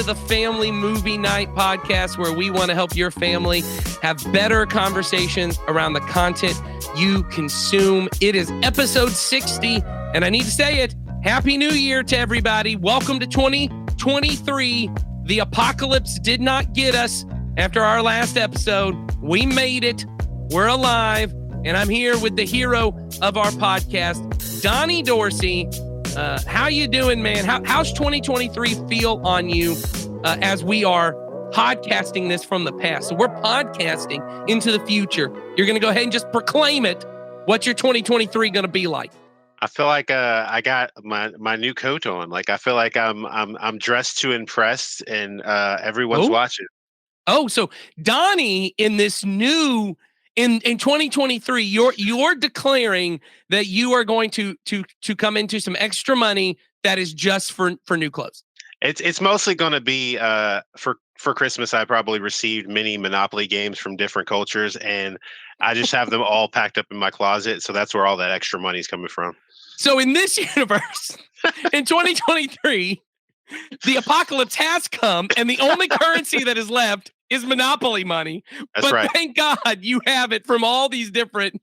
to the Family Movie Night podcast, where we want to help your family have better conversations around the content you consume. It is episode 60, and I need to say it. Happy New Year to everybody. Welcome to 2023. The apocalypse did not get us after our last episode. We made it. We're alive. And I'm here with the hero of our podcast, Donnie Dorsey. How you doing, man? How's 2023 feel on you as we are podcasting this from the past? So we're podcasting into the future. You're going to go ahead and just proclaim it. What's your 2023 going to be like? I feel like I got my new coat on. Like I feel like I'm dressed to impress, and everyone's watching. Oh, so Donnie in this new in 2023, you're declaring that you are going to come into some extra money that is just for new clothes. It's mostly going to be for Christmas. I probably received many Monopoly games from different cultures, and I just have them all packed up in my closet. So that's where all that extra money is coming from. So in this universe, in 2023, the apocalypse has come, and the only currency that is left is Monopoly money. That's right. Thank God you have it from all these different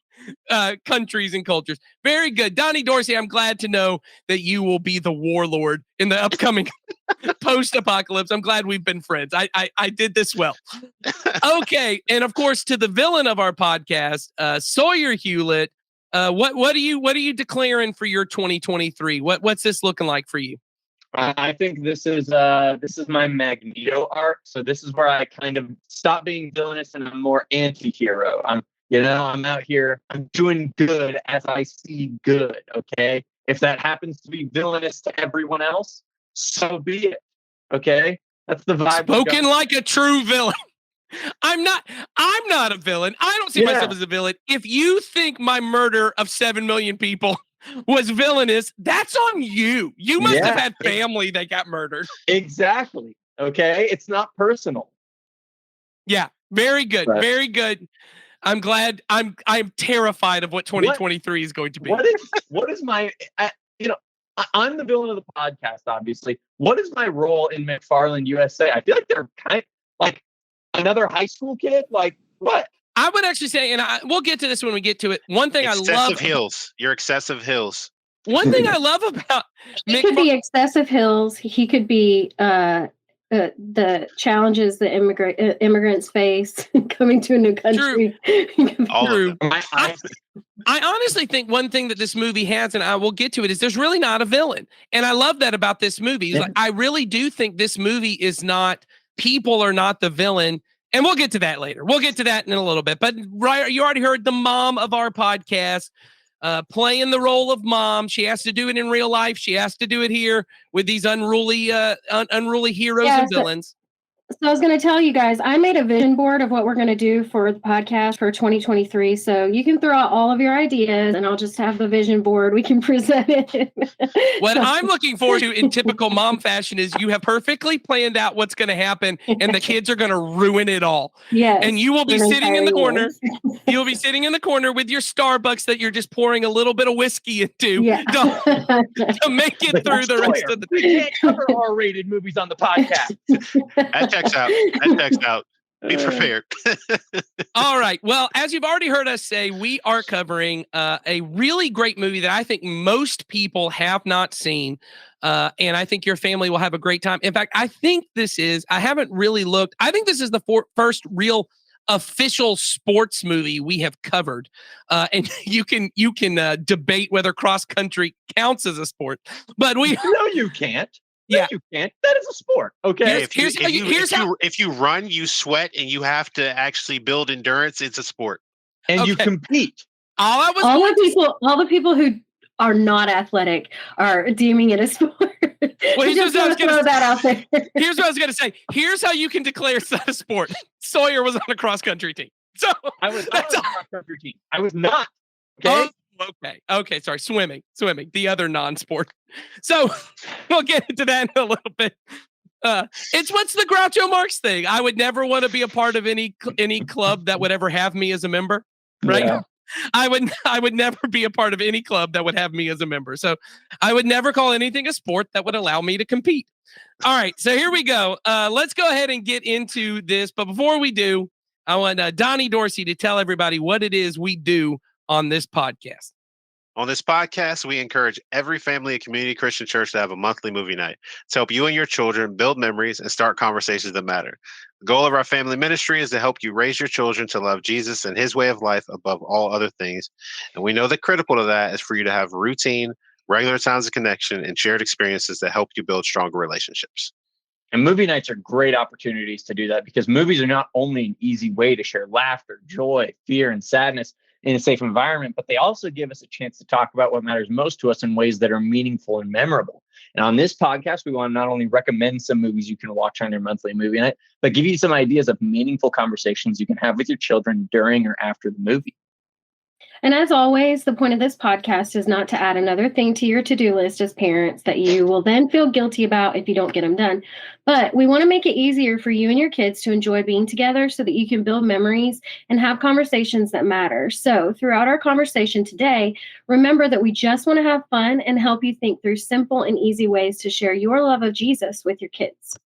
countries and cultures. Very good. Donnie Dorsey, I'm glad to know that you will be the warlord in the upcoming post-apocalypse. I'm glad we've been friends. I did this well. Okay. And of course, to the villain of our podcast, Sawyer Hewlett, what are you declaring for your 2023? What's this looking like for you? I think this is my Magneto arc. So this is where I kind of stop being villainous and I'm more anti-hero. I'm out here, I'm doing good as I see good. Okay. If that happens to be villainous to everyone else, so be it. Okay. That's the vibe. Spoken like a true villain. I'm not a villain. I don't see myself as a villain. If you think my murder of 7 million people was villainous, that's on you. You must have had family that got murdered. Exactly. Okay. It's not personal. Yeah. Very good. Right. Very good. I'm glad. I'm terrified of what 2023 is going to be. What is my, I'm the villain of the podcast, obviously. What is my role in McFarland USA? I feel like they're kind of like another high school kid. Like what? I would actually say, and we'll get to this when we get to it. One thing excessive hills. You're excessive hills. One thing I love about he could be excessive hills. He could be the challenges that immigrants face coming to a new country. True. I honestly think one thing that this movie has, and I will get to it, is there's really not a villain, and I love that about this movie. Like, I really do think this movie is not. People are not the villain. And we'll get to that later. We'll get to that in a little bit. But right, you already heard the mom of our podcast playing the role of mom. She has to do it in real life. She has to do it here with these unruly heroes and villains. So I was going to tell you guys, I made a vision board of what we're going to do for the podcast for 2023. So you can throw out all of your ideas and I'll just have the vision board. We can present it. What I'm looking forward to in typical mom fashion is you have perfectly planned out what's going to happen and the kids are going to ruin it all. Yes. And you will be sitting in the corner. You'll be sitting in the corner with your Starbucks that you're just pouring a little bit of whiskey into to make it through the rest of the day. We can't cover R-rated movies on the podcast. That checks out. Be prepared. All right. Well, as you've already heard us say, we are covering a really great movie that I think most people have not seen. And I think your family will have a great time. In fact, I think I haven't really looked. I think this is the first real official sports movie we have covered. And you can debate whether cross country counts as a sport, but No, you can't. Yeah, you can't. That is a sport. Okay. If you run, you sweat, and you have to actually build endurance, it's a sport. And you compete. All the people who are not athletic are deeming it a sport. Well, here's what I was going to say. Here's how you can declare it's not a sport. Sawyer was on a cross country team. So I was on a cross country team. I was not. Okay. Okay. Sorry. Swimming, the other non-sport. So we'll get into that in a little bit. What's the Groucho Marx thing? I would never want to be a part of any club that would ever have me as a member. Right. Yeah. I would never be a part of any club that would have me as a member. So I would never call anything a sport that would allow me to compete. All right, so here we go. Let's go ahead and get into this. But before we do, I want Donnie Dorsey to tell everybody what it is we do on this podcast. On this podcast, we encourage every family and community Christian church to have a monthly movie night to help you and your children build memories and start conversations that matter. The goal of our family ministry is to help you raise your children to love Jesus and his way of life above all other things. And we know that critical to that is for you to have routine, regular times of connection, and shared experiences that help you build stronger relationships. And movie nights are great opportunities to do that because movies are not only an easy way to share laughter, joy, fear, and sadness in a safe environment, but they also give us a chance to talk about what matters most to us in ways that are meaningful and memorable. And on this podcast, we want to not only recommend some movies you can watch on your monthly movie night, but give you some ideas of meaningful conversations you can have with your children during or after the movie. And as always, the point of this podcast is not to add another thing to your to-do list as parents that you will then feel guilty about if you don't get them done. But we want to make it easier for you and your kids to enjoy being together so that you can build memories and have conversations that matter. So throughout our conversation today, remember that we just want to have fun and help you think through simple and easy ways to share your love of Jesus with your kids.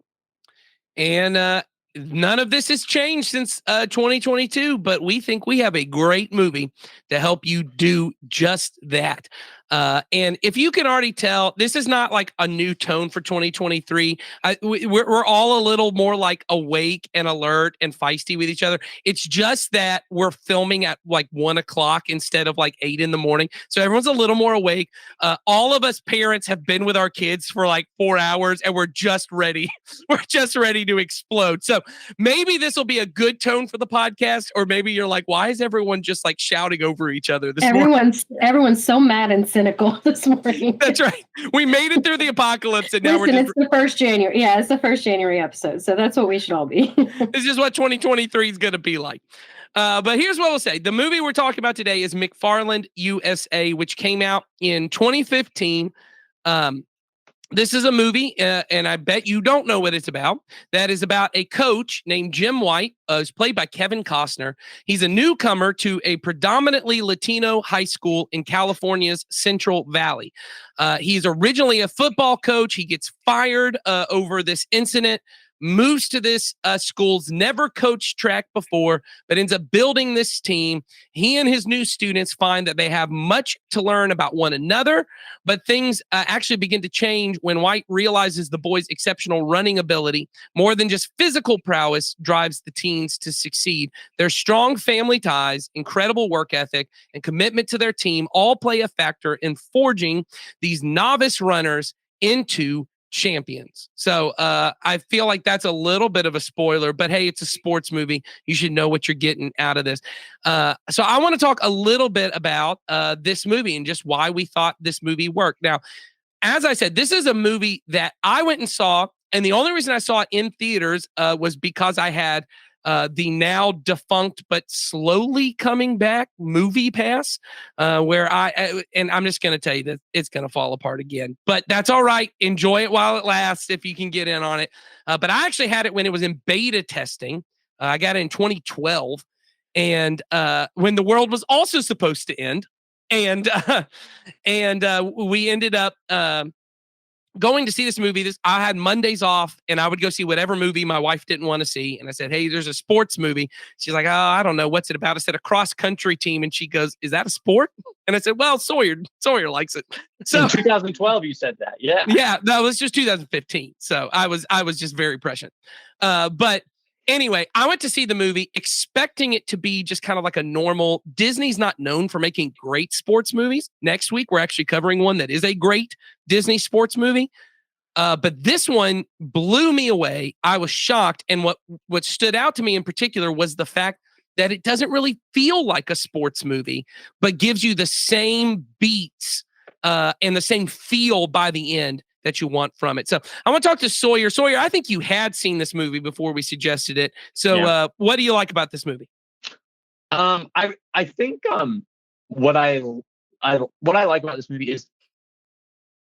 And none of this has changed since 2022, but we think we have a great movie to help you do just that. And if you can already tell, this is not like a new tone for 2023. We're all a little more like awake and alert and feisty with each other. It's just that we're filming at like 1 o'clock instead of like 8 a.m. So everyone's a little more awake. All of us parents have been with our kids for like 4 hours and we're just ready. We're just ready to explode. So maybe this will be a good tone for the podcast, or maybe you're like, why is everyone just like shouting over each other this morning? Everyone's so mad and cynical this morning. That's right. We made it through the apocalypse, and now it's the first January. Yeah, it's the first January episode, so that's what we should all be. This is what 2023 is going to be like. But here's what we'll say: the movie we're talking about today is McFarland USA, which came out in 2015. This is a movie, and I bet you don't know what it's about. That is about a coach named Jim White, who's played by Kevin Costner. He's a newcomer to a predominantly Latino high school in California's Central Valley. He's originally a football coach. He gets fired over this incident, moves to this school's never coached track before, but ends up building this team. He and his new students find that they have much to learn about one another, but things actually begin to change when White realizes the boys' exceptional running ability, more than just physical prowess, drives the teens to succeed. Their strong family ties, incredible work ethic, and commitment to their team all play a factor in forging these novice runners into champions. So I feel like that's a little bit of a spoiler, but hey, it's a sports movie. You should know what you're getting out of this. So I want to talk a little bit about this movie and just why we thought this movie worked. Now, as I said, this is a movie that I went and saw, and the only reason I saw it in theaters was because I had the now defunct but slowly coming back Movie Pass, where and I'm just going to tell you that it's going to fall apart again, but that's all right. Enjoy it while it lasts if you can get in on it. But I actually had it when it was in beta testing. I got it in 2012, and when the world was also supposed to end, and we ended up going to see this movie. I had Mondays off, and I would go see whatever movie my wife didn't want to see. And I said, "Hey, there's a sports movie." She's like, "Oh, I don't know. What's it about?" I said, "A cross-country team." And she goes, "Is that a sport?" And I said, "Well, Sawyer likes it." So in 2012, you said that. Yeah. Yeah, that was just 2015. So I was just very prescient. But anyway, I went to see the movie expecting it to be just kind of like a normal. Disney's not known for making great sports movies. Next week, we're actually covering one that is a great Disney sports movie. But this one blew me away. I was shocked. And what stood out to me in particular was the fact that it doesn't really feel like a sports movie, but gives you the same beats and the same feel by the end that you want from it. So I want to talk to Sawyer. Sawyer, I think you had seen this movie before we suggested it. So what do you like about this movie? I think what I like about this movie is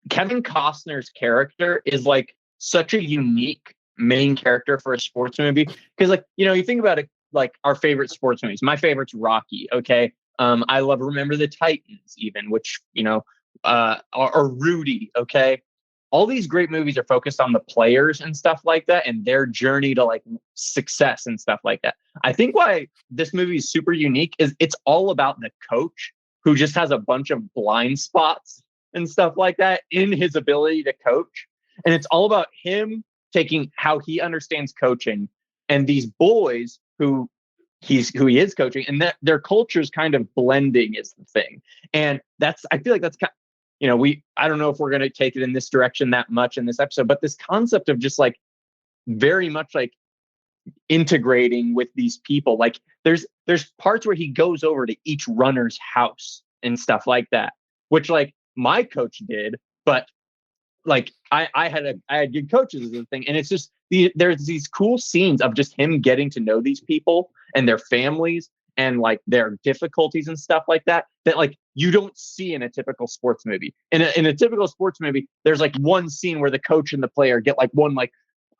Kevin Costner's character is like such a unique main character for a sports movie. Because like, you think about it, like our favorite sports movies. My favorite's Rocky. Okay. I love Remember the Titans even, which, or Rudy. Okay. all these great movies are focused on the players and stuff like that and their journey to like success and stuff like that. I think why this movie is super unique is it's all about the coach who just has a bunch of blind spots and stuff like that in his ability to coach. And it's all about him taking how he understands coaching and these boys who he is coaching, and that their cultures kind of blending is the thing. And I feel like that's kind of, I don't know if we're going to take it in this direction that much in this episode, but this concept of just like very much like integrating with these people. Like there's parts where he goes over to each runner's house and stuff like that, which like my coach did, but like I had good coaches as a thing. And it's just there's these cool scenes of just him getting to know these people and their families and like their difficulties and stuff like that like you don't see in a typical sports movie. In a typical sports movie, there's like one scene where the coach and the player get like one like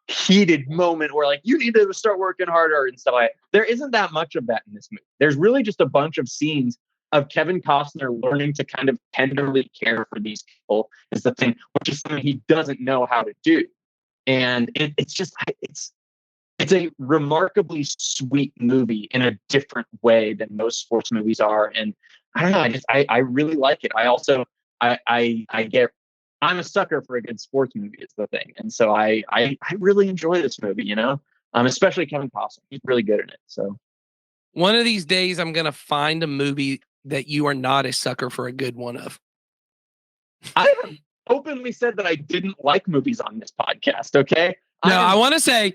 heated moment where like you need to start working harder and stuff like that. There isn't that much of that in this movie. There's really just a bunch of scenes of Kevin Costner learning to kind of tenderly care for these people is the thing, which is something he doesn't know how to do. And it's a remarkably sweet movie in a different way than most sports movies are. And I don't know, I really like it. I also, I'm a sucker for a good sports movie is the thing. And so I really enjoy this movie, especially Kevin Costner. He's really good in it. So one of these days I'm going to find a movie that you are not a sucker for a good one of. I have openly said that I didn't like movies on this podcast. Okay. No, I want to say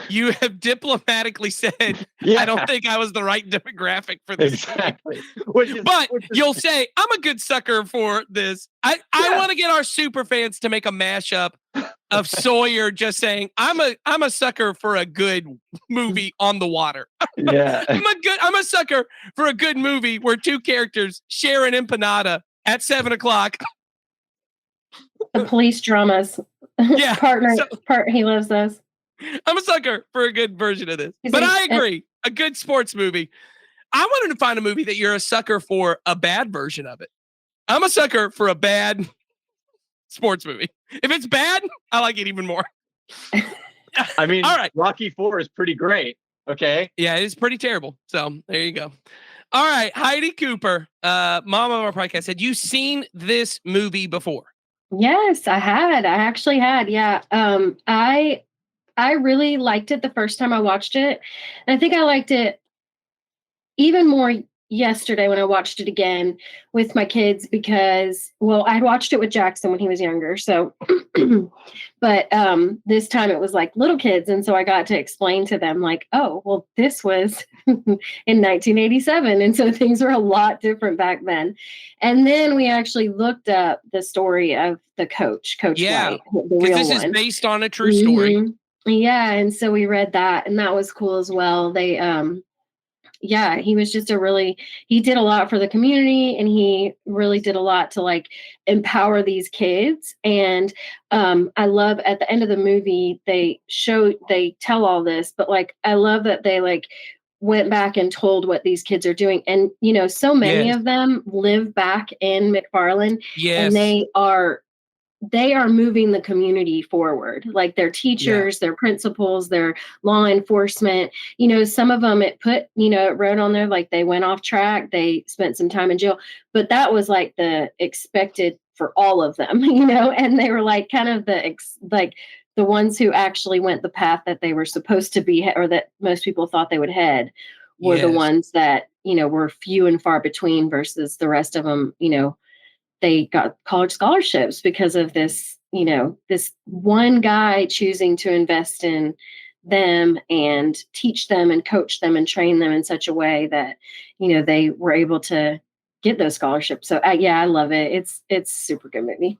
you have diplomatically said, yeah. I don't think I was the right demographic for this. Exactly. You'll say, I'm a good sucker for this. I want to get our super fans to make a mashup of Sawyer just saying, I'm a sucker for a good movie on the water. Yeah. I'm a sucker for a good movie where two characters share an empanada at 7:00. The police dramas. Yeah. He loves those. I'm a sucker for a good version of this. But I agree. A good sports movie. I wanted to find a movie that you're a sucker for a bad version of it. I'm a sucker for a bad sports movie. If it's bad, I like it even more. I mean, all right. Rocky IV is pretty great. Okay. Yeah, it's pretty terrible. So there you go. All right. Heidi Cooper, mom of our podcast, had you seen this movie before? Yes, I had. I actually had. Yeah. I really liked it the first time I watched it. And I think I liked it even more yesterday when I watched it again with my kids because, well, I watched it with Jackson when he was younger. So, but this time it was like little kids. And so I got to explain to them like, oh, well, this was in 1987. And so things were a lot different back then. And then we actually looked up the story of the Coach White, the real this one. Is based on a true story. Mm-hmm. Yeah. And so we read that and that was cool as well. They, yeah, he was just he did a lot for the community and he really did a lot to like empower these kids. And I love at the end of the movie, they tell all this, but like, I love that they like went back and told what these kids are doing. And, so many of them live back in McFarland and they are moving the community forward, like their teachers, their principals, their law enforcement, some of them it wrote on there, like they went off track, they spent some time in jail, but that was like the expected for all of them, and they were like kind of the ones who actually went the path that they were supposed to be, or that most people thought they would head were the ones that, were few and far between versus the rest of them, they got college scholarships because of this, this one guy choosing to invest in them and teach them and coach them and train them in such a way that, they were able to get those scholarships. So I love it. It's super good movie.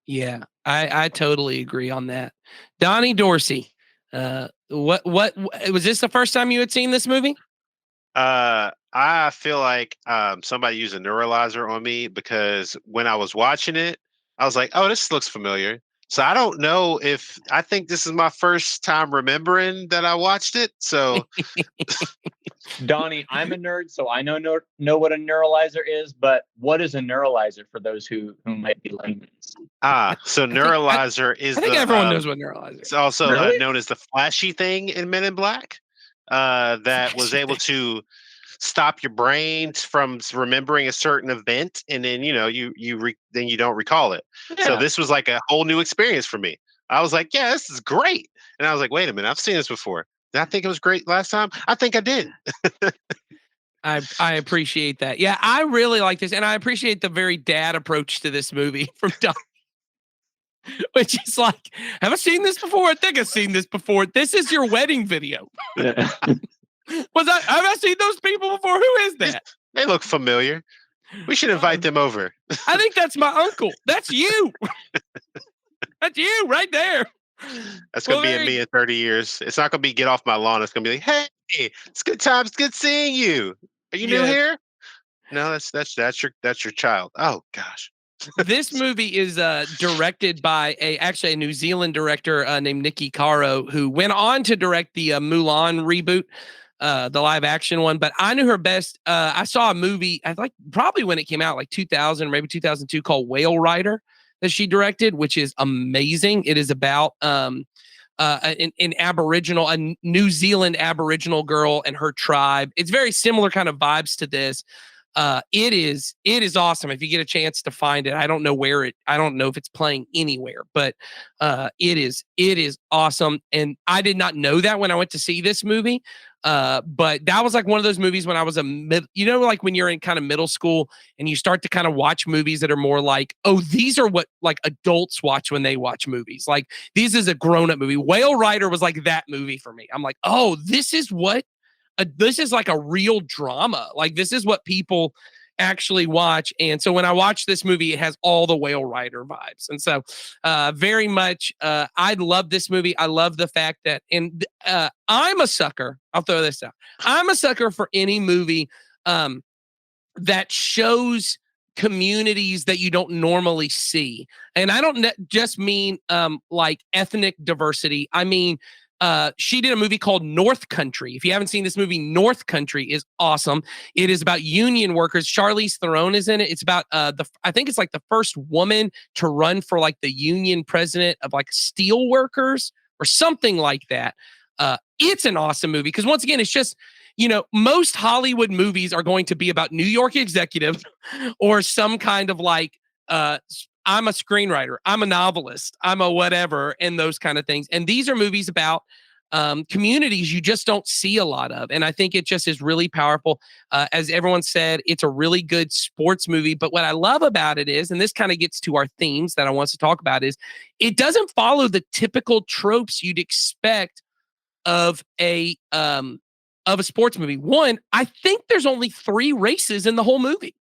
Yeah, I totally agree on that. Donnie Dorsey, what was this the first time you had seen this movie? I feel like somebody used a neuralizer on me because when I was watching it, I was like, oh, this looks familiar. So I don't know I think this is my first time remembering that I watched it. So Donnie, I'm a nerd, so I know what a neuralizer is, but what is a neuralizer for those who might be laymen's? So neuralizer is I think the everyone knows what neuralizer it's is. also Really? known as the flashy thing in Men in Black that was able to stop your brain from remembering a certain event, and then then you don't recall it. So Yeah. this was like a whole new experience for me. I was like, yeah, this is great. And I was like, wait a minute, I've seen this before. Did I think it was great last time? I think I did. I appreciate that. Yeah, I really like this, and I appreciate the very dad approach to this movie from Don. Which is like, have I seen this before? I think I've seen this before. This is your wedding video. Yeah. Have I seen those people before? Who is that? They look familiar. We should invite them over. I think that's my uncle. That's you. That's you right there. That's gonna be me in 30 years. It's not gonna be get off my lawn. It's gonna be like, hey, it's good times, good seeing you. Are you new here? No, that's your child. Oh gosh. This movie is directed by actually a New Zealand director named Nikki Caro, who went on to direct the Mulan reboot, the live action one. But I knew her best. I saw a movie, I like probably when it came out, like 2000, maybe 2002, called Whale Rider that she directed, which is amazing. It is about an Aboriginal, a New Zealand Aboriginal girl and her tribe. It's very similar kind of vibes to this. It is awesome if you get a chance to find it. I don't know if it's playing anywhere, but it is awesome. And I did not know that when I went to see this movie. But that was like one of those movies when I was like when you're in kind of middle school and you start to kind of watch movies that are more like, oh, these are what like adults watch when they watch movies. Like this is a grown-up movie. Whale Rider was like that movie for me. I'm like, oh, this is like a real drama. Like this is what people actually watch. And so when I watch this movie, it has all the Whale Rider vibes. And so very much, I love this movie. I love the fact that, and I'm a sucker. I'll throw this out. I'm a sucker for any movie that shows communities that you don't normally see. And I don't just mean like ethnic diversity. I mean, she did a movie called North Country. If you haven't seen this movie, North Country is awesome. It is about union workers. Charlize Theron is in it. It's about I think it's like the first woman to run for like the union president of like steel workers or something like that. It's an awesome movie because once again, it's just, most Hollywood movies are going to be about New York executives or some kind of like I'm a screenwriter, I'm a novelist, I'm a whatever, and those kind of things. And these are movies about communities you just don't see a lot of. And I think it just is really powerful. As everyone said, it's a really good sports movie. But what I love about it is, and this kind of gets to our themes that I want to talk about, is it doesn't follow the typical tropes you'd expect of a sports movie. One, I think there's only 3 races in the whole movie.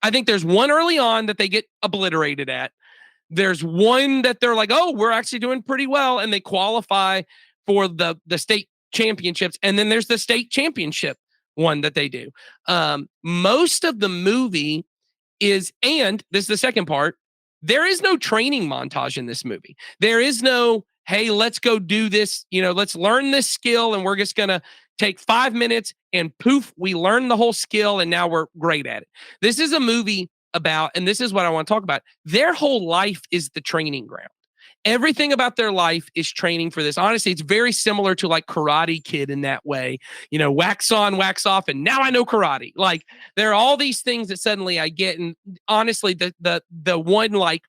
I think there's one early on that they get obliterated at. There's one that they're like, oh, we're actually doing pretty well, and they qualify for the state championships. And then there's the state championship one that they do. Most of the movie is, and this is the second part, there is no training montage in this movie. There is no, hey, let's go do this, let's learn this skill, and we're just going to take 5 minutes and poof, we learn the whole skill and now we're great at it. This is a movie about, and this is what I want to talk about, their whole life is the training ground. Everything about their life is training for this. Honestly, it's very similar to like Karate Kid in that way, wax on, wax off, and now I know karate. Like there are all these things that suddenly I get. And honestly, the one, like,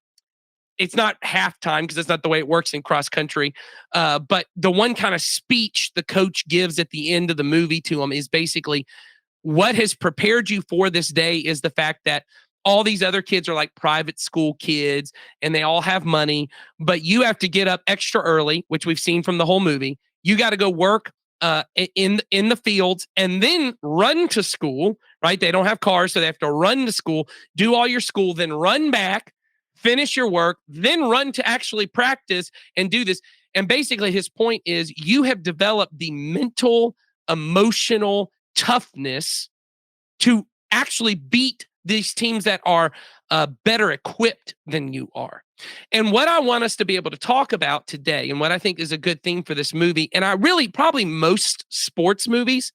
it's not halftime because that's not the way it works in cross country. But the one kind of speech the coach gives at the end of the movie to them is basically what has prepared you for this day is the fact that all these other kids are like private school kids and they all have money, but you have to get up extra early, which we've seen from the whole movie. You got to go work in the fields and then run to school, right? They don't have cars, so they have to run to school, do all your school, then run back, finish your work, then run to actually practice and do this. And basically his point is you have developed the mental, emotional toughness to actually beat these teams that are better equipped than you are. And what I want us to be able to talk about today, and what I think is a good theme for this movie, and I really, probably most sports movies,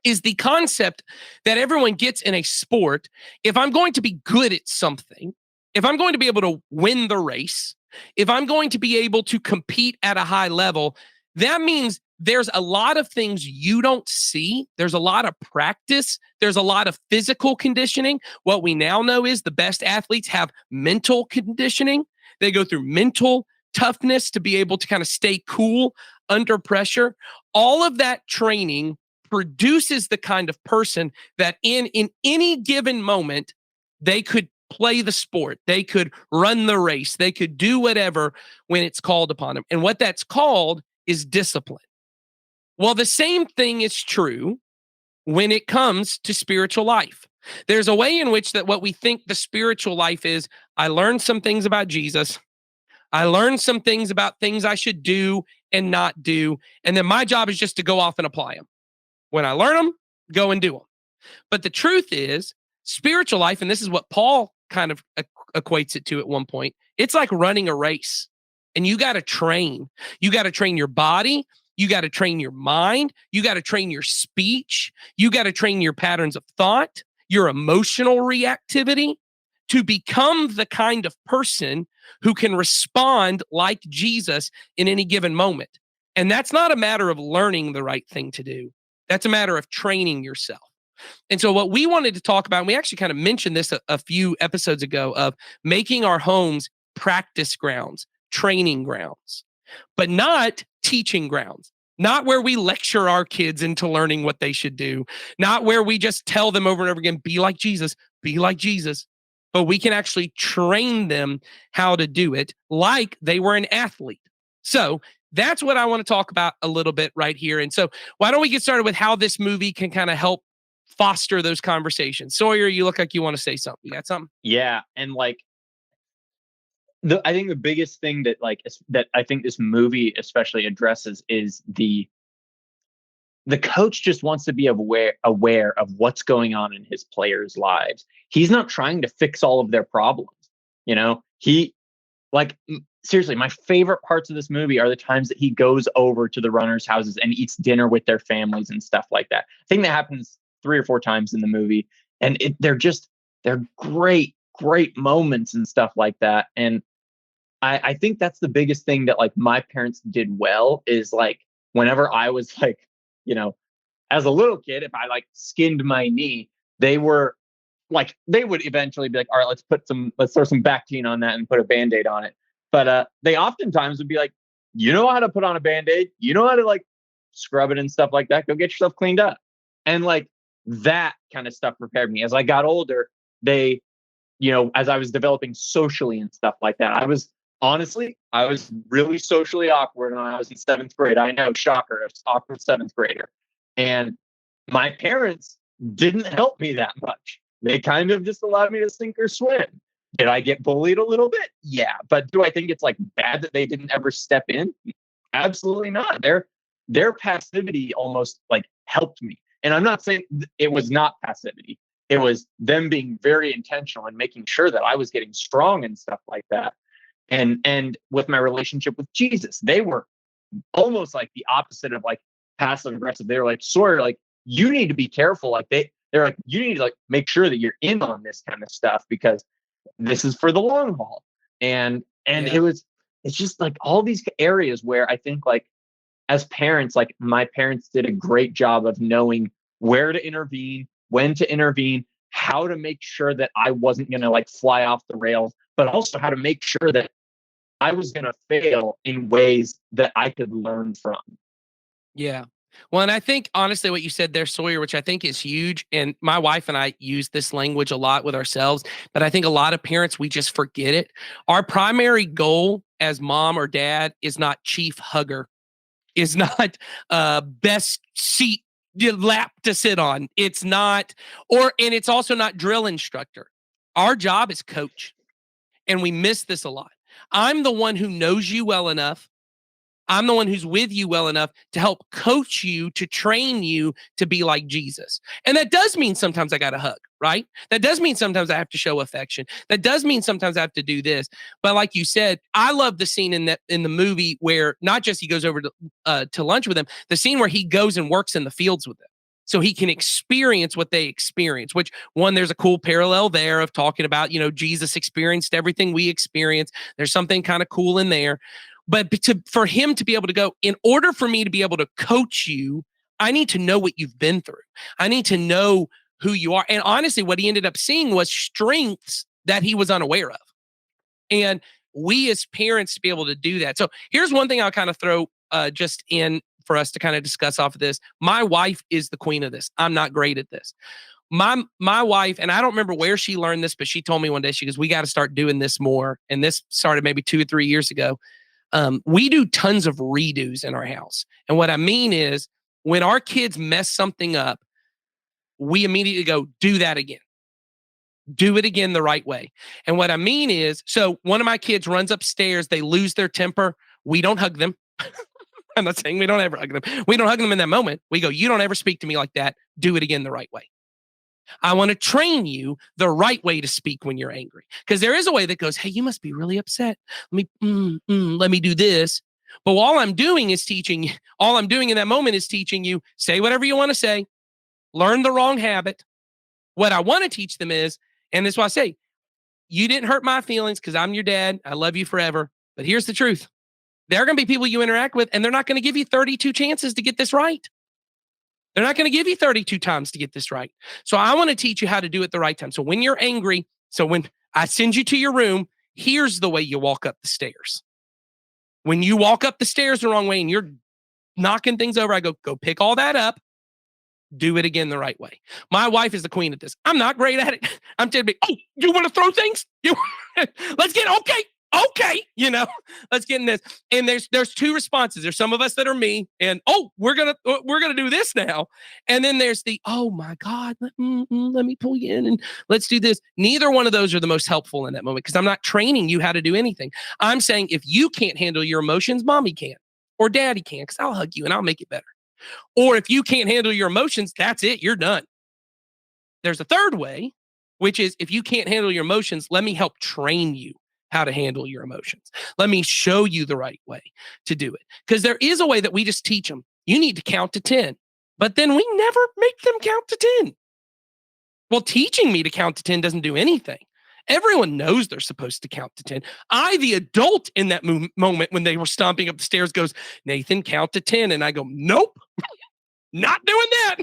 is the concept that everyone gets in a sport. If I'm going to be good at something, if I'm going to be able to win the race, if I'm going to be able to compete at a high level, that means there's a lot of things you don't see. There's a lot of practice. There's a lot of physical conditioning. What we now know is the best athletes have mental conditioning. They go through mental toughness to be able to kind of stay cool under pressure. All of that training produces the kind of person that in any given moment, they could play the sport, they could run the race, they could do whatever when it's called upon them. And what that's called is discipline. Well, the same thing is true when it comes to spiritual life. There's a way in which that what we think the spiritual life is, I learned some things about Jesus. I learned some things about things I should do and not do. And then my job is just to go off and apply them. When I learn them, go and do them. But the truth is, spiritual life, and this is what Paul kind of equates it to at one point, it's like running a race. And you got to train. You got to train your body. You got to train your mind. You got to train your speech. You got to train your patterns of thought, your emotional reactivity to become the kind of person who can respond like Jesus in any given moment. And that's not a matter of learning the right thing to do. That's a matter of training yourself. And so what we wanted to talk about, and we actually kind of mentioned this a few episodes ago, of making our homes practice grounds, training grounds, but not teaching grounds, not where we lecture our kids into learning what they should do, not where we just tell them over and over again, be like Jesus, but we can actually train them how to do it like they were an athlete. So that's what I want to talk about a little bit right here. And so why don't we get started with how this movie can kind of help foster those conversations? Sawyer, you look like you want to say something. You got something? Yeah. And like, I think the biggest thing that I think this movie especially addresses is the coach just wants to be aware of what's going on in his players' lives. He's not trying to fix all of their problems. Seriously, my favorite parts of this movie are the times that he goes over to the runners' houses and eats dinner with their families and stuff like that. I think that happens 3 or 4 times in the movie, and they're great moments and stuff like that. And I think that's the biggest thing that like my parents did well is like whenever I was like, as a little kid, if I like skinned my knee, they would eventually be like, all right, let's throw some Bactine on that and put a Band-Aid on it. But they oftentimes would be like, you know how to put on a Band-Aid, you know how to like scrub it and stuff like that. Go get yourself cleaned up. And like that kind of stuff prepared me. As I got older, as I was developing socially and stuff like that, I was really socially awkward when I was in 7th grade. I know, shocker, I was awkward 7th grader. And my parents didn't help me that much. They kind of just allowed me to sink or swim. Did I get bullied a little bit? Yeah. But do I think it's like bad that they didn't ever step in? Absolutely not. Their passivity almost like helped me. And I'm not saying it was not passivity. It was them being very intentional and making sure that I was getting strong and stuff like that. And with my relationship with Jesus, they were almost like the opposite of like passive aggressive. They were like, Sawyer, like you need to be careful. Like they're like, you need to like make sure that you're in on this kind of stuff because this is for the long haul. And it's just like all these areas where I think like as parents, like my parents did a great job of knowing where to intervene, when to intervene, how to make sure that I wasn't going to like fly off the rails, but also how to make sure that I was going to fail in ways that I could learn from. Yeah. Well, and I think honestly what you said there, Sawyer, which I think is huge, and my wife and I use this language a lot with ourselves, but I think a lot of parents, we just forget it. Our primary goal as mom or dad is not chief hugger, is not best seat lap to sit on. It's not, and it's also not drill instructor. Our job is coach. And we miss this a lot. I'm the one who knows you well enough. I'm the one who's with you well enough to help coach you, to train you to be like Jesus. And that does mean sometimes I got to hug, right? That does mean sometimes I have to show affection. That does mean sometimes I have to do this. But like you said, I love the scene in the movie where not just he goes over to lunch with them, the scene where he goes and works in the fields with them. so he can experience what they experience, which one, there's a cool parallel there of talking about, Jesus experienced everything we experience. There's something kind of cool in there. But for him to be able to go, in order for me to be able to coach you, I need to know what you've been through. I need to know who you are. And honestly, what he ended up seeing was strengths that he was unaware of. And we as parents to be able to do that. So here's one thing I'll kind of throw just in for us to kind of discuss off of this. My wife is the queen of this. I'm not great at this. My wife, and I don't remember where she learned this, but she told me one day, she goes, we got to start doing this more. And this started maybe 2 or 3 years ago. We do tons of redos in our house. And what I mean is when our kids mess something up, we immediately go, do that again. Do it again the right way. And what I mean is, so one of my kids runs upstairs, they lose their temper. We don't hug them. I'm not saying we don't ever hug them. We don't hug them in that moment. We go, you don't ever speak to me like that. Do it again the right way. I want to train you the right way to speak when you're angry. Because there is a way that goes, hey, you must be really upset. Let me do this. But all I'm doing in that moment is teaching you, say whatever you want to say, learn the wrong habit. What I want to teach them is, and that's why I say, you didn't hurt my feelings because I'm your dad. I love you forever. But here's the truth. There are going to be people you interact with, and they're not going to give you 32 chances to get this right. They're not going to give you 32 times to get this right. So I want to teach you how to do it the right time. So when you're angry, so when I send you to your room, here's the way you walk up the stairs. When you walk up the stairs the wrong way and you're knocking things over, I go pick all that up. Do it again the right way. My wife is the queen at this. I'm not great at it. I'm telling you, oh, you want to throw things? Let's get okay. Let's get in this. And there's 2 responses. There's some of us that are me, and we're gonna do this now. And then there's the oh my God, let me pull you in and let's do this. Neither one of those are the most helpful in that moment because I'm not training you how to do anything. I'm saying if you can't handle your emotions, mommy can or daddy can because I'll hug you and I'll make it better. Or if you can't handle your emotions, that's it. You're done. There's a third way, which is if you can't handle your emotions, let me help train you how to handle your emotions. Let me show you the right way to do it. Because there is a way that we just teach them. You need to count to 10, but then we never make them count to 10. Well, teaching me to count to 10 doesn't do anything. Everyone knows they're supposed to count to 10. I, the adult in that moment when they were stomping up the stairs, goes, Nathan, count to 10. And I go, nope, not doing that.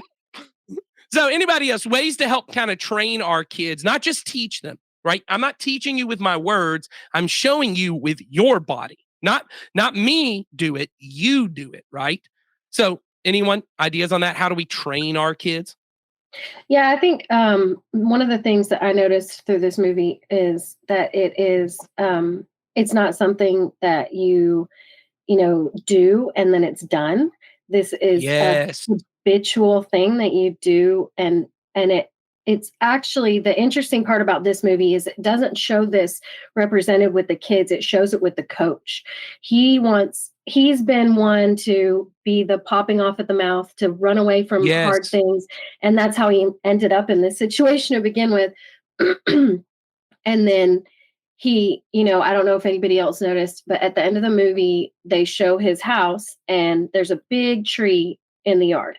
So anybody else, ways to help kind of train our kids, not just teach them, right? I'm not teaching you with my words. I'm showing you with your body, not me do it. You do it, right? So anyone, ideas on that? How do we train our kids? Yeah, I think one of the things that I noticed through this movie is that it is it's not something that you do and then it's done. This is a habitual thing that you do, and it's actually the interesting part about this movie is it doesn't show this represented with the kids. It shows it with the coach. He's been one to be the popping off at the mouth, to run away from hard things. And that's how he ended up in this situation to begin with. And then he, I don't know if anybody else noticed, but at the end of the movie, they show his house and there's a big tree in the yard.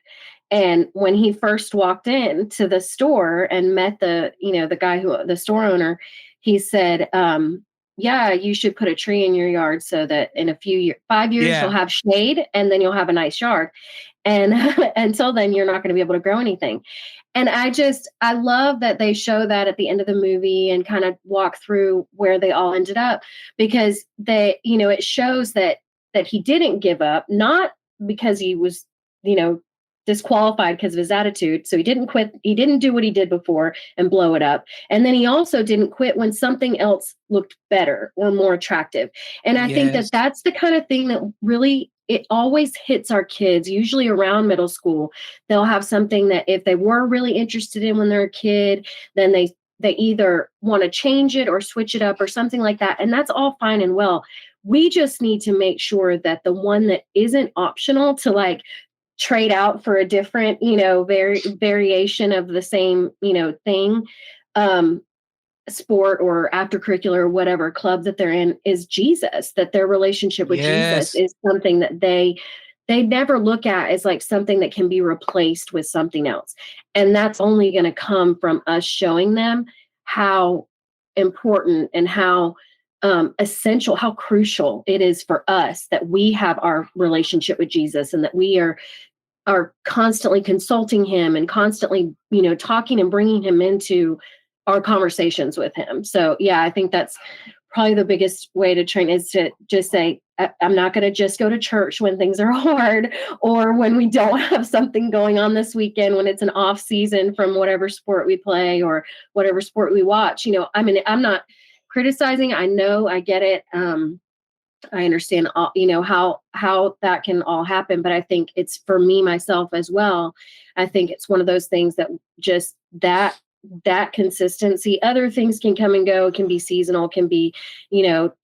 And when he first walked into the store and met the guy the store owner, he said, yeah, you should put a tree in your yard so that in a few years, 5 years, you'll have shade and then you'll have a nice yard. And until then, you're not going to be able to grow anything. And I love that they show that at the end of the movie and kind of walk through where they all ended up, because it shows that he didn't give up, not because he was, disqualified because of his attitude. So he didn't quit. He didn't do what he did before and blow it up. And then he also didn't quit when something else looked better or more attractive. And I think that that's the kind of thing that really, it always hits our kids, usually around middle school. They'll have something that if they were really interested in when they're a kid, then they either want to change it or switch it up or something like that. And that's all fine and well. We just need to make sure that the one that isn't optional to trade out for a different, variation of the same, thing, sport or aftercurricular or whatever club that they're in, is Jesus, that their relationship with Jesus is something that they they never look at as like something that can be replaced with something else. And that's only going to come from us showing them how important and how essential, how crucial it is for us that we have our relationship with Jesus, and that we are constantly consulting him and constantly, talking and bringing him into our conversations with him. So yeah, I think that's probably the biggest way to train, is to just say, I'm not going to just go to church when things are hard, or when we don't have something going on this weekend, when it's an off season from whatever sport we play or whatever sport we watch. I mean, I'm not criticizing. I know, I get it. I understand all, how that can all happen, but I think it's, for me, myself as well, I think it's one of those things that just that consistency, other things can come and go, can be seasonal, can be,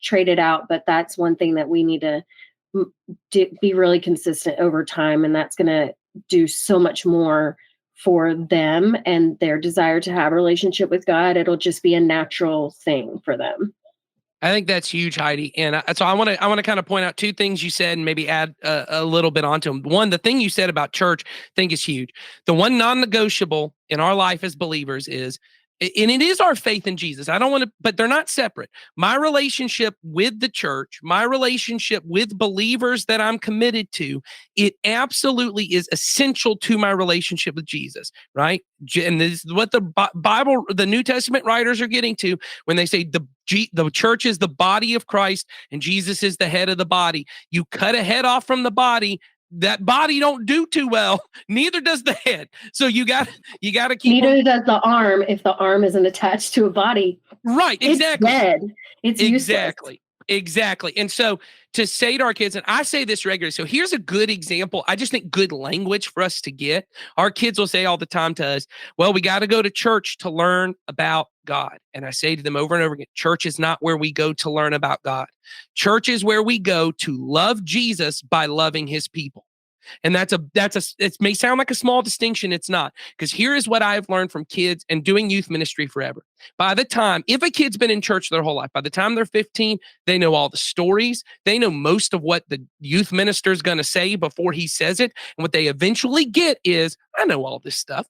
traded out, but that's one thing that we need to be really consistent over time. And that's going to do so much more for them and their desire to have a relationship with God. It'll just be a natural thing for them. I think that's huge, Heidi. And so I want to kind of point out two things you said and maybe add a little bit onto them. One, the thing you said about church, I think is huge. The one non-negotiable in our life as believers is, and it is our faith in Jesus. I don't want to, but they're not separate. My relationship with the church, my relationship with believers that I'm committed to, it absolutely is essential to my relationship with Jesus, right? And this is what the Bible, the New Testament writers are getting to when they say the church is the body of Christ and Jesus is the head of the body. You cut a head off from the body, that body don't do too well. Neither does the head. So you got to keep. Neither does the arm if the arm isn't attached to a body. Right. Exactly. It's dead. It's exactly. useless. Exactly. And so to say to our kids, and I say this regularly, so here's a good example. I just think good language for us to get. Our kids will say all the time to us, well, we got to go to church to learn about God. And I say to them over and over again, church is not where we go to learn about God. Church is where we go to love Jesus by loving his people. And it may sound like a small distinction. It's not, because here is what I've learned from kids and doing youth ministry forever. By the time, if a kid's been in church their whole life, by the time they're 15, they know all the stories. They know most of what the youth minister is going to say before he says it. And what they eventually get is, I know all this stuff.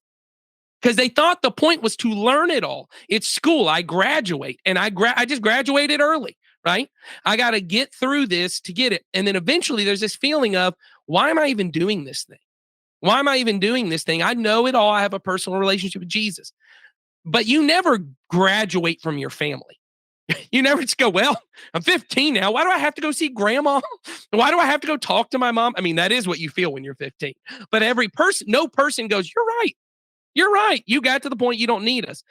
Because they thought the point was to learn it all. It's school. I graduate, and I just graduated early, right? I got to get through this to get it. And then eventually there's this feeling of, why am I even doing this thing? Why am I even doing this thing? I know it all. I have a personal relationship with Jesus. But you never graduate from your family. You never just go, well, I'm 15 now. Why do I have to go see grandma? Why do I have to go talk to my mom? I mean, that is what you feel when you're 15. But no person goes, you're right. You're right. You got to the point you don't need us.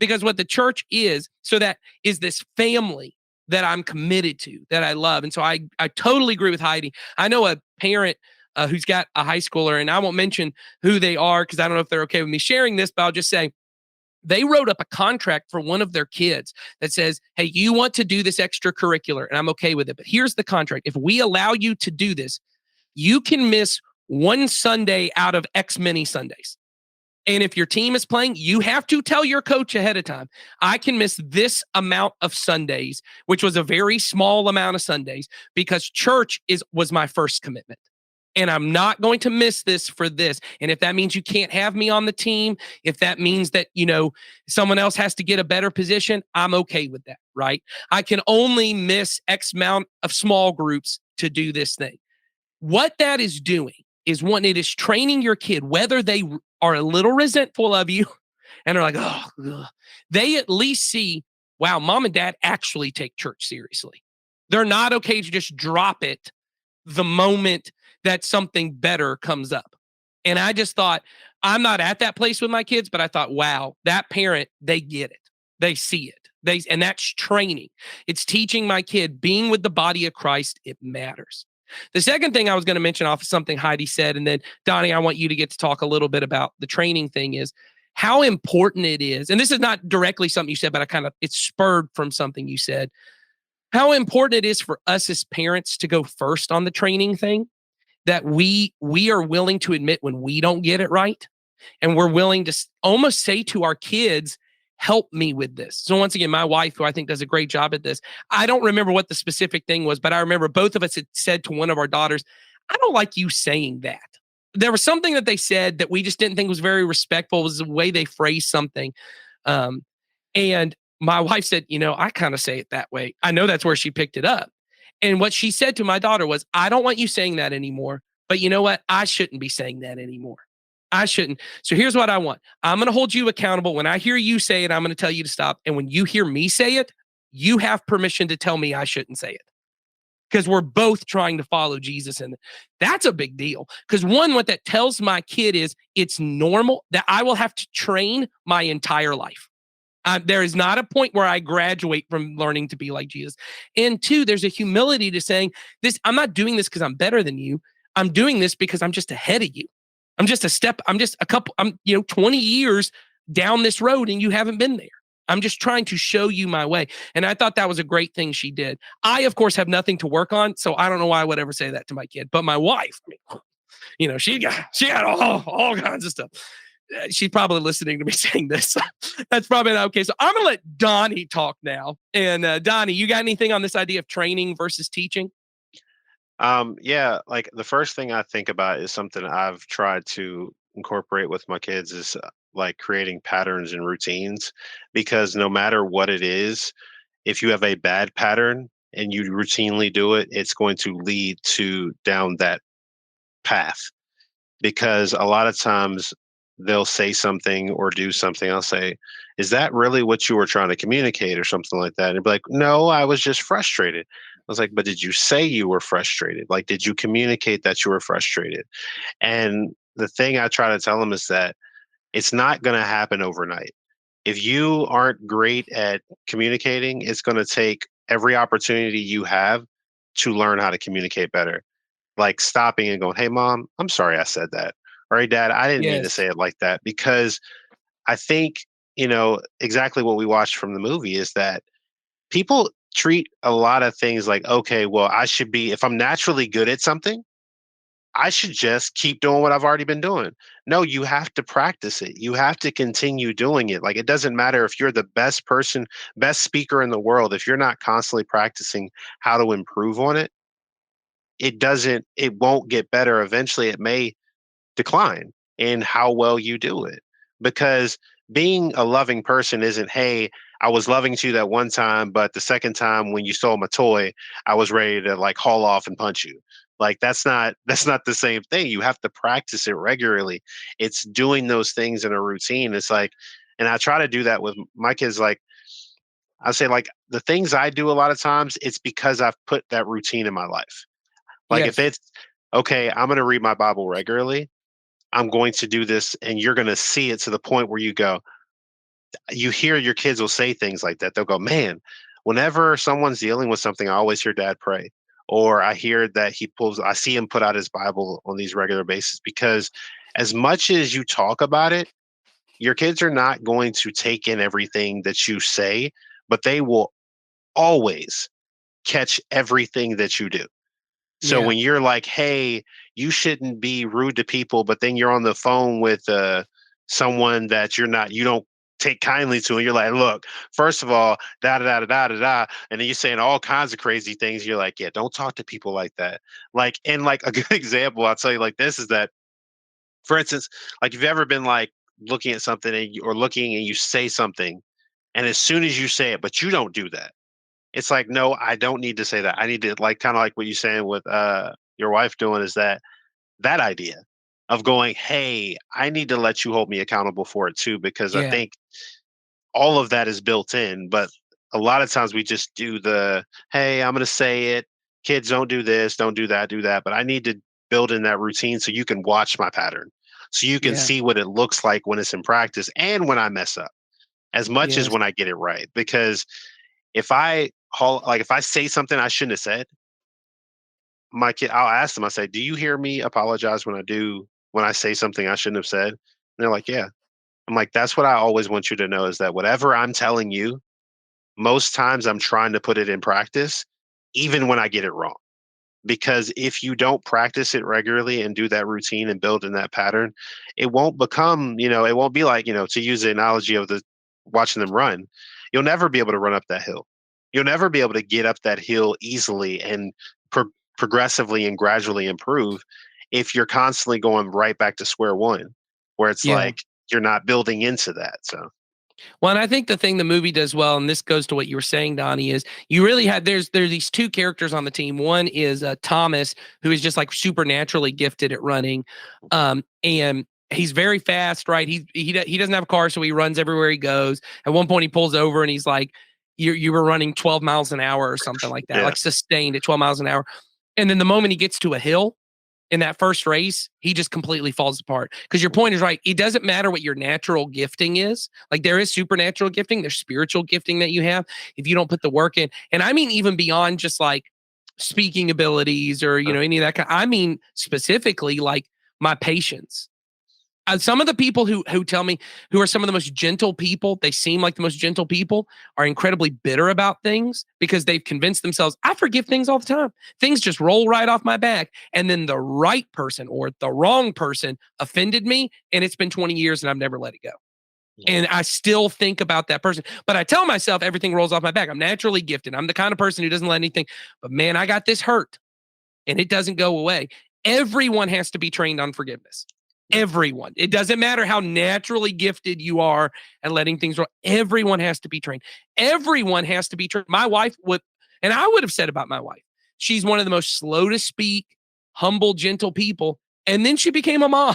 Because what the church is, so that is this family that I'm committed to, that I love. And so I totally agree with Heidi. I know a parent who's got a high schooler, and I won't mention who they are because I don't know if they're okay with me sharing this, but I'll just say they wrote up a contract for one of their kids that says, hey, you want to do this extracurricular, and I'm okay with it. But here's the contract. If we allow you to do this, you can miss one Sunday out of X many Sundays. And if your team is playing, you have to tell your coach ahead of time, I can miss this amount of Sundays, which was a very small amount of Sundays, because church was my first commitment. And I'm not going to miss this for this. And if that means you can't have me on the team, if that means that, someone else has to get a better position, I'm okay with that, right? I can only miss X amount of small groups to do this thing. What that is doing is, one, it is training your kid, whether they are a little resentful of you and are like, oh, ugh, they at least see, wow, mom and dad actually take church seriously. They're not okay to just drop it the moment that something better comes up. And I just thought, I'm not at that place with my kids, but I thought, wow, that parent, they get it. They see it. And that's training. It's teaching my kid, being with the body of Christ, it matters. The second thing I was going to mention off of something Heidi said, and then Donnie, I want you to get to talk a little bit about the training thing, is how important it is. And this is not directly something you said, but it's spurred from something you said. How important it is for us as parents to go first on the training thing, that we are willing to admit when we don't get it right. And we're willing to almost say to our kids, help me with this. So once again, my wife, who I think does a great job at this, I don't remember what the specific thing was, but I remember both of us had said to one of our daughters, I don't like you saying that. There was something that they said that we just didn't think was very respectful, was the way they phrased something. And my wife said, I kind of say it that way. I know that's where she picked it up. And what she said to my daughter was, I don't want you saying that anymore. But you know what? I shouldn't be saying that anymore. I shouldn't. So here's what I want. I'm going to hold you accountable. When I hear you say it, I'm going to tell you to stop. And when you hear me say it, you have permission to tell me I shouldn't say it. Because we're both trying to follow Jesus. And that's a big deal. Because one, what that tells my kid is it's normal that I will have to train my entire life. There is not a point where I graduate from learning to be like Jesus. And two, there's a humility to saying this. I'm not doing this because I'm better than you. I'm doing this because I'm just ahead of you. I'm just 20 years down this road and you haven't been there. I'm just trying to show you my way. And I thought that was a great thing she did. I, of course, have nothing to work on. So I don't know why I would ever say that to my kid. But my wife, she got all kinds of stuff. She's probably listening to me saying this. That's probably not okay. So I'm going to let Donnie talk now. And Donnie, you got anything on this idea of training versus teaching? Yeah, like the first thing I think about is something I've tried to incorporate with my kids is like creating patterns and routines, because no matter what it is, if you have a bad pattern and you routinely do it, it's going to lead to down that path. Because a lot of times they'll say something or do something. I'll say, is that really what you were trying to communicate or something like that? And they'd be like, no, I was just frustrated. I was like, but did you say you were frustrated? Like, did you communicate that you were frustrated? And the thing I try to tell them is that it's not going to happen overnight. If you aren't great at communicating, it's going to take every opportunity you have to learn how to communicate better. Like stopping and going, hey, mom, I'm sorry I said that. Or hey, dad, I didn't mean to say it like that. Because I think, exactly what we watched from the movie is that people treat a lot of things like, okay, well, if I'm naturally good at something, I should just keep doing what I've already been doing. No, you have to practice it. You have to continue doing it. Like, it doesn't matter if you're the best person, best speaker in the world. If you're not constantly practicing how to improve on it, it won't get better. Eventually it may decline in how well you do it. Because being a loving person isn't, hey, I was loving to you that one time, but the second time when you stole my toy, I was ready to like haul off and punch you. Like that's not the same thing. You have to practice it regularly. It's doing those things in a routine. It's like, and I try to do that with my kids. Like I say, like the things I do a lot of times, it's because I've put that routine in my life. Like if it's okay, I'm going to read my Bible regularly. I'm going to do this, and you're going to see it to the point where you hear your kids will say things like that. They'll go, man, whenever someone's dealing with something, I always hear dad pray. Or I hear that I see him put out his Bible on these regular basis, because as much as you talk about it, your kids are not going to take in everything that you say, but they will always catch everything that you do. So when you're like, hey, you shouldn't be rude to people, but then you're on the phone with someone that you don't take kindly to, and you're like, look, first of all, da da da da da da, and then you're saying all kinds of crazy things. You're like, yeah, don't talk to people like that. Like, and like a good example, I'll tell you like this is that, for instance, like if you've ever been like looking at something or looking and you say something, and as soon as you say it, but you don't do that. It's like, no, I don't need to say that. I need to like kind of like what you're saying with your wife doing is that idea of going, hey, I need to let you hold me accountable for it too, because I think all of that is built in. But a lot of times we just do hey, I'm going to say it. Kids, don't do this, don't do that, do that. But I need to build in that routine so you can watch my pattern, so you can see what it looks like when it's in practice and when I mess up, as much as when I get it right. Because if I say something I shouldn't have said, my kid, I'll ask them, I say, do you hear me apologize when I say something I shouldn't have said? And they're like, yeah. I'm like, that's what I always want you to know, is that whatever I'm telling you, most times I'm trying to put it in practice, even when I get it wrong. Because if you don't practice it regularly and do that routine and build in that pattern, it won't become, it won't be like, to use the analogy of watching them run, you'll never be able to run up that hill. You'll never be able to get up that hill easily and progressively and gradually improve if you're constantly going right back to square one, where it's Yeah. like you're not building into that. So Well, and I think the thing the movie does well, and this goes to what you were saying, Donnie, is you really had there's these two characters on the team. One is Thomas, who is just like supernaturally gifted at running, and he's very fast. Right? He doesn't have a car, so he runs everywhere he goes. At one point, he pulls over and he's like, "You were running 12 miles an hour or something like that, yeah, like sustained at 12 miles an hour." And then the moment he gets to a hill, in that first race, he just completely falls apart. Because your point is right. It doesn't matter what your natural gifting is. Like there is supernatural gifting, there's spiritual gifting that you have. If you don't put the work in, and I mean even beyond just like speaking abilities or any of that kind. I mean specifically like my patience. Some of the people who tell me who are some of the most gentle people, they seem like the most gentle people, are incredibly bitter about things because they've convinced themselves, I forgive things all the time. Things just roll right off my back. And then the right person or the wrong person offended me, and it's been 20 years and I've never let it go. And I still think about that person. But I tell myself everything rolls off my back. I'm naturally gifted. I'm the kind of person who doesn't let anything. But man, I got this hurt and it doesn't go away. Everyone has to be trained on forgiveness. Everyone. It doesn't matter how naturally gifted you are at letting things roll. Everyone has to be trained. Everyone has to be trained. My wife would, and I would have said about my wife, she's one of the most slow to speak, humble, gentle people. And then she became a mom.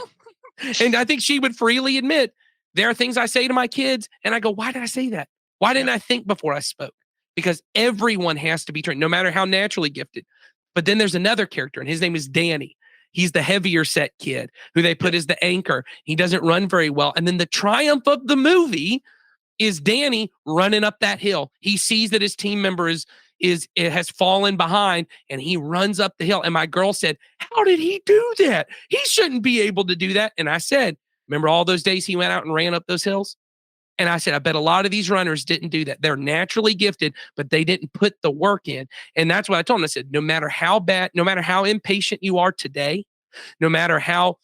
And I think she would freely admit there are things I say to my kids, and I go, why did I say that? Why didn't I think before I spoke? Because everyone has to be trained, no matter how naturally gifted. But then there's another character, and his name is Danny. He's the heavier set kid who they put as the anchor. He doesn't run very well. And then the triumph of the movie is Danny running up that hill. He sees that his team member it has fallen behind and he runs up the hill. And my girl said, how did he do that? He shouldn't be able to do that. And I said, remember all those days he went out and ran up those hills? And I said, I bet a lot of these runners didn't do that. They're naturally gifted, but they didn't put the work in. And that's what I told him. I said, no matter how bad, no matter how impatient you are today, no matter how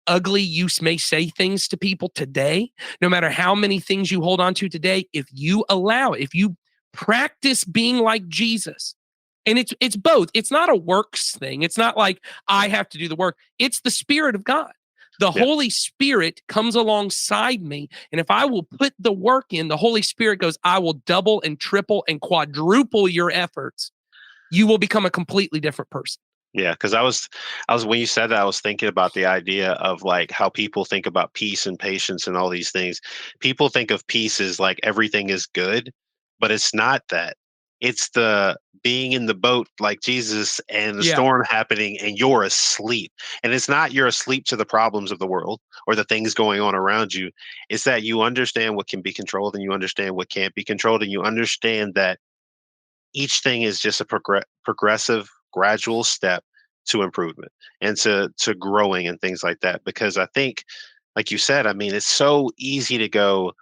ugly you may say things to people today, no matter how many things you hold on to today, if you allow it, if you practice being like Jesus, and it's both. It's not a works thing. It's not like I have to do the work. It's the Spirit of God. The Holy Spirit comes alongside me. And if I will put the work in, the Holy Spirit goes, I will double and triple and quadruple your efforts. You will become a completely different person. Yeah, because I was when you said that, I was thinking about the idea of like how people think about peace and patience and all these things. People think of peace as like everything is good, but it's not that. It's the being in the boat like Jesus and the storm happening and you're asleep. And it's not you're asleep to the problems of the world or the things going on around you. It's that you understand what can be controlled and you understand what can't be controlled and you understand that each thing is just a progressive, gradual step to improvement and to growing and things like that. Because I think, like you said, I mean, it's so easy to go,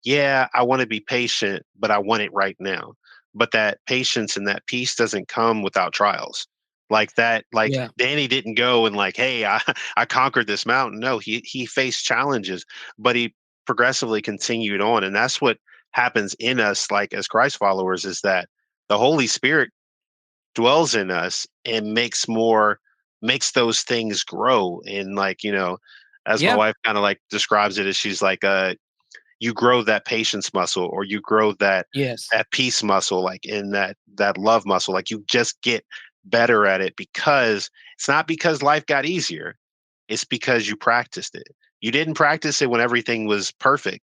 yeah, I want to be patient, but I want it right now. But that patience and that peace doesn't come without trials. Like that, like Danny didn't go and like, hey, I conquered this mountain. No, he faced challenges, but he progressively continued on. And that's what happens in us, like as Christ followers, is that the Holy Spirit dwells in us and makes those things grow. And like, as my wife kind of like describes it, as she's like, you grow that patience muscle or you grow that peace muscle, like in that love muscle, like you just get better at it because it's not because life got easier. It's because you practiced it. You didn't practice it when everything was perfect.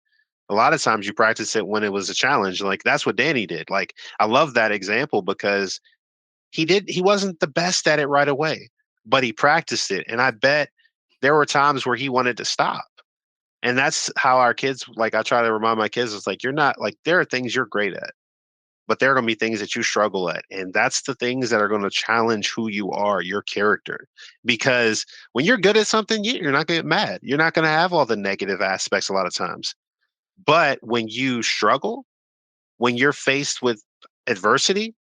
A lot of times you practice it when it was a challenge. Like that's what Danny did. Like I love that example because he wasn't the best at it right away, but he practiced it. And I bet there were times where he wanted to stop. And that's how our kids, like I try to remind my kids, it's like, you're not like, there are things you're great at, but there are going to be things that you struggle at. And that's the things that are going to challenge who you are, your character. Because when you're good at something, you're not going to get mad. You're not going to have all the negative aspects a lot of times. But when you struggle, when you're faced with adversity,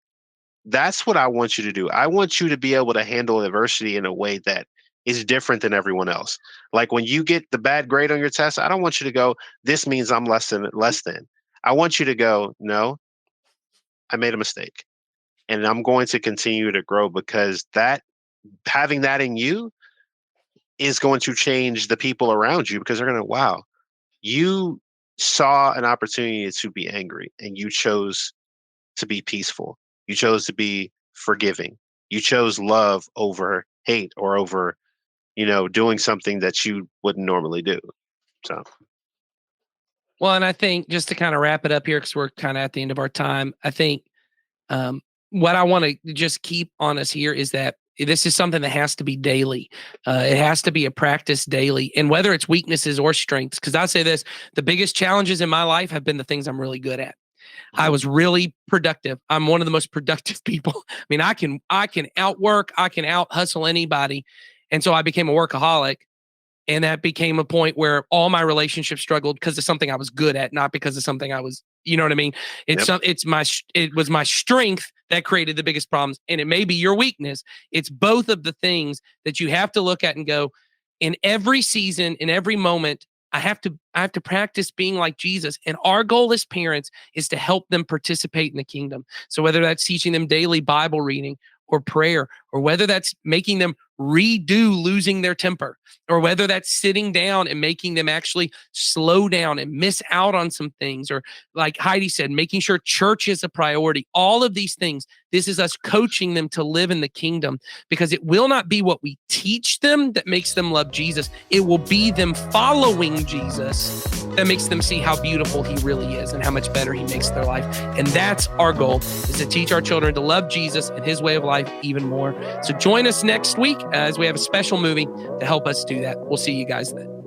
that's what I want you to do. I want you to be able to handle adversity in a way that is different than everyone else. Like when you get the bad grade on your test, I don't want you to go, this means I'm less than. I want you to go, no, I made a mistake. And I'm going to continue to grow because having that in you is going to change the people around you, because they're going to, wow, you saw an opportunity to be angry and you chose to be peaceful. You chose to be forgiving. You chose love over hate or over, doing something that you wouldn't normally do. So. Well, and I think just to kind of wrap it up here, because we're kind of at the end of our time, I think what I want to just keep on us here is that this is something that has to be daily. It has to be a practice daily. And whether it's weaknesses or strengths, because I say this, the biggest challenges in my life have been the things I'm really good at. I was really productive. I'm one of the most productive people. I mean, I can outwork, I can out hustle anybody. And so I became a workaholic. And that became a point where all my relationships struggled because of something I was good at, not because of something I was, you know what I mean? It was my strength that created the biggest problems. And it may be your weakness. It's both of the things that you have to look at and go, in every season, in every moment, I have to practice being like Jesus. And our goal as parents is to help them participate in the kingdom. So whether that's teaching them daily Bible reading or prayer, or whether that's making them redo losing their temper, or whether that's sitting down and making them actually slow down and miss out on some things, or like Heidi said, making sure church is a priority. All of these things, this is us coaching them to live in the kingdom, because it will not be what we teach them that makes them love Jesus. It will be them following Jesus that makes them see how beautiful he really is and how much better he makes their life. And that's our goal, is to teach our children to love Jesus and his way of life even more. So join us next week as we have a special movie to help us do that. We'll see you guys then.